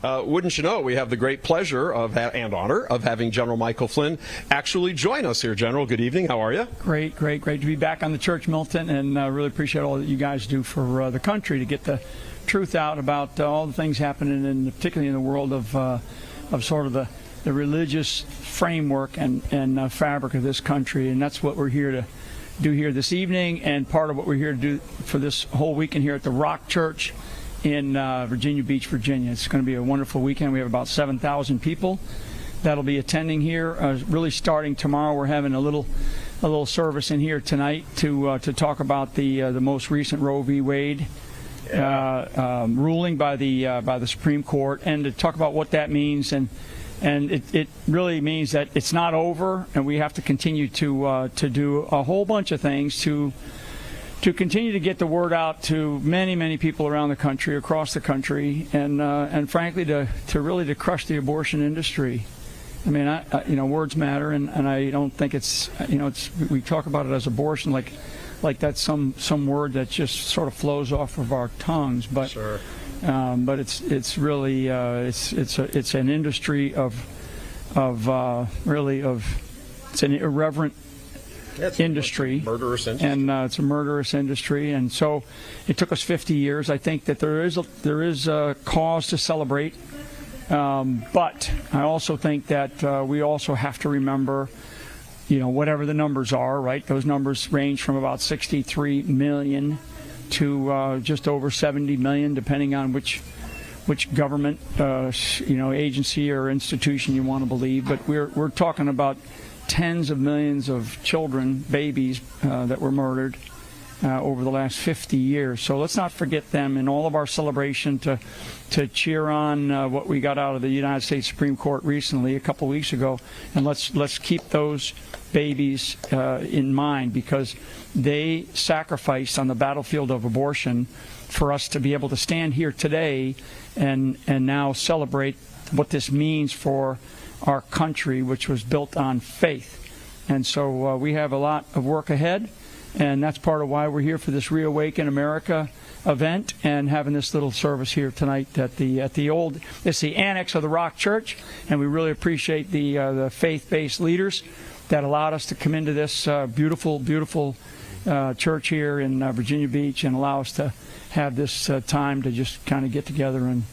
Wouldn't you know it, we have the great pleasure of and honor of having General Michael Flynn actually join us here. General, good evening. How are you? Great to be back on the church, Militant, and really appreciate all that you guys do for the country to get the truth out about all the things happening, and particularly in the world of sort of the religious framework and fabric of this country. And that's what we're here to do here this evening, and part of what we're here to do for this whole weekend here at the Rock Church in Virginia Beach, Virginia. It's going to be a wonderful weekend. We have about 7,000 people that'll be attending here. Really starting tomorrow, we're having a little service in here tonight to talk about the most recent Roe v. Wade ruling by the Supreme Court, and to talk about what that means. And it really means that it's not over, and we have to continue to do a whole bunch of things to continue to get the word out to many, many people around the country, across the country, and frankly to really crush the abortion industry. I mean, words matter, and I don't think it's we talk about it as abortion like that's some word that just sort of flows off of our tongues, but sure. But it's really it's an industry it's an irreverent industry, murderous industry, and it's a murderous industry. And so it took us 50 years. I think that there is a cause to celebrate, but I also think that we also have to remember, whatever the numbers are, right? Those numbers range from about 63 million to just over 70 million, depending on which government agency or institution you want to believe. But we're talking about tens of millions of children, babies, that were murdered over the last 50 years. So let's not forget them in all of our celebration to cheer on what we got out of the United States Supreme Court recently, a couple of weeks ago, and let's keep those babies in mind, because they sacrificed on the battlefield of abortion for us to be able to stand here today and now celebrate what this means for our country, which was built on faith. And so we have a lot of work ahead, and that's part of why we're here for this Reawaken America event and having this little service here tonight at it's the annex of the Rock Church, and we really appreciate the faith-based leaders that allowed us to come into this beautiful church here in Virginia Beach and allow us to have this time to just kind of get together and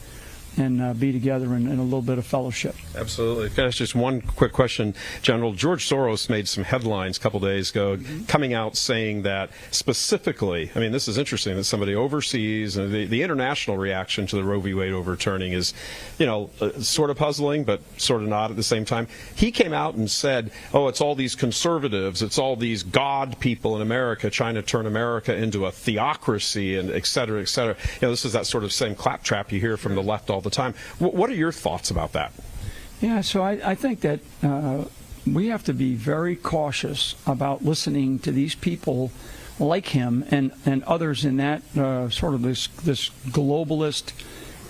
be together in a little bit of fellowship. Absolutely. Can I ask just one quick question, General? George Soros made some headlines a couple days ago, coming out saying that specifically, I mean, this is interesting that somebody overseas, and the international reaction to the Roe v. Wade overturning is, sort of puzzling, but sort of not at the same time. He came out and said, it's all these conservatives, it's all these God people in America trying to turn America into a theocracy, and et cetera, et cetera. This is that sort of same claptrap you hear from the left all the time. What are your thoughts about that? Yeah, so I think that we have to be very cautious about listening to these people like him and others in that sort of this globalist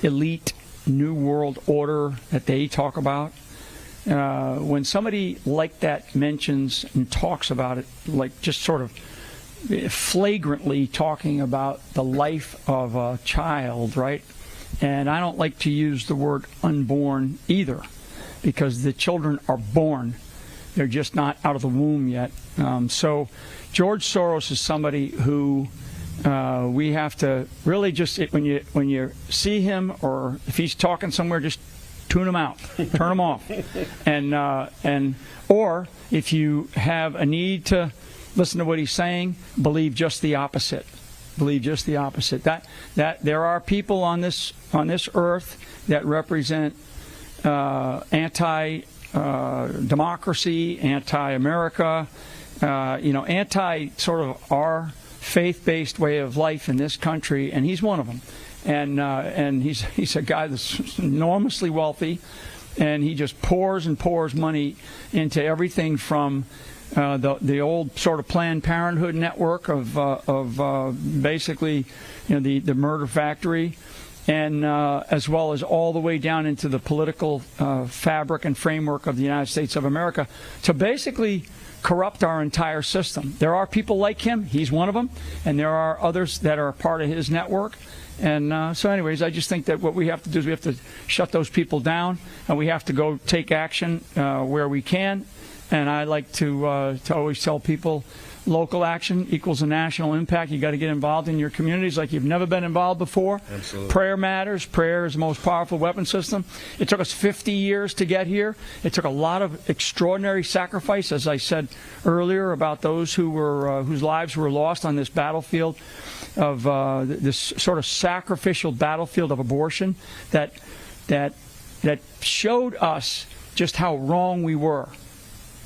elite new world order that they talk about. When somebody like that mentions and talks about it, like just sort of flagrantly talking about the life of a child, right? And I don't like to use the word unborn either, because the children are born. They're just not out of the womb yet. So George Soros is somebody who we have to really just, when you see him, or if he's talking somewhere, just tune him out, turn him off. Or if you have a need to listen to what he's saying, believe just the opposite. Believe just the opposite. That there are people on this earth that represent anti-democracy, anti-America, anti sort of our faith-based way of life in this country, and he's one of them. And he's a guy that's enormously wealthy, and he just pours and pours money into everything from the old sort of Planned Parenthood network of basically, the murder factory, and as well as all the way down into the political fabric and framework of the United States of America, to basically corrupt our entire system. There are people like him. He's one of them. And there are others that are part of his network. And so anyways, I just think that what we have to do is we have to shut those people down, and we have to go take action where we can. And I like to always tell people, local action equals a national impact. You got to get involved in your communities like you've never been involved before. Absolutely. Prayer matters. Prayer is the most powerful weapon system. It took us 50 years to get here. It took a lot of extraordinary sacrifice, as I said earlier, about those who were whose lives were lost on this battlefield of this sort of sacrificial battlefield of abortion that showed us just how wrong we were.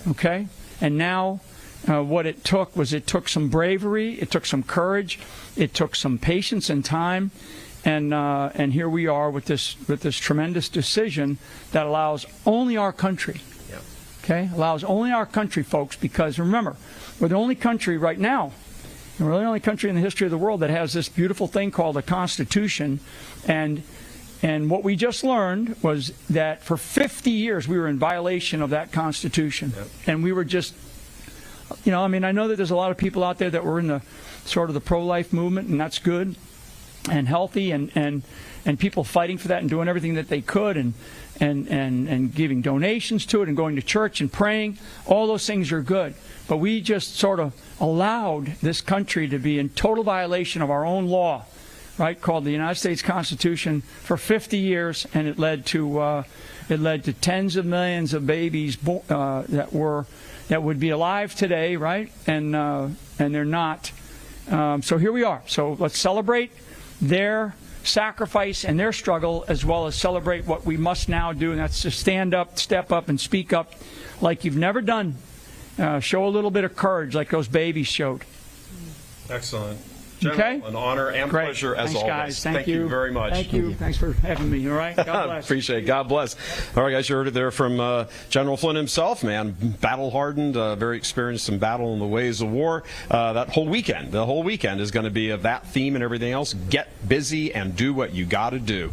Okay? And now what it took some bravery, it took some courage, it took some patience and time, and here we are with this tremendous decision that allows only our country. Yeah. Okay? Allows only our country, folks, because remember, we're the only country right now, and we're the only country in the history of the world that has this beautiful thing called a Constitution, and what we just learned was that for 50 years we were in violation of that Constitution. Yep. And we were just, I mean, I know that there's a lot of people out there that were in the sort of the pro-life movement, and that's good and healthy, and people fighting for that and doing everything that they could, and giving donations to it and going to church and praying. All those things are good. But we just sort of allowed this country to be in total violation of our own law, right, called the United States Constitution, for 50 years, and it led to tens of millions of babies that would be alive today, right, and they're not. So here we are. So let's celebrate their sacrifice and their struggle, as well as celebrate what we must now do, and that's to stand up, step up, and speak up like you've never done. Show a little bit of courage like those babies showed. Excellent. General, Okay. An honor and Great. pleasure as Thanks, always. guys. Thank you very much. Thank you. Thanks for having me. All right. God bless. Appreciate it. God bless. All right, guys, you heard it there from General Flynn himself, man. Battle-hardened, very experienced in battle in the ways of war. The whole weekend is going to be of that theme and everything else. Get busy and do what you got to do.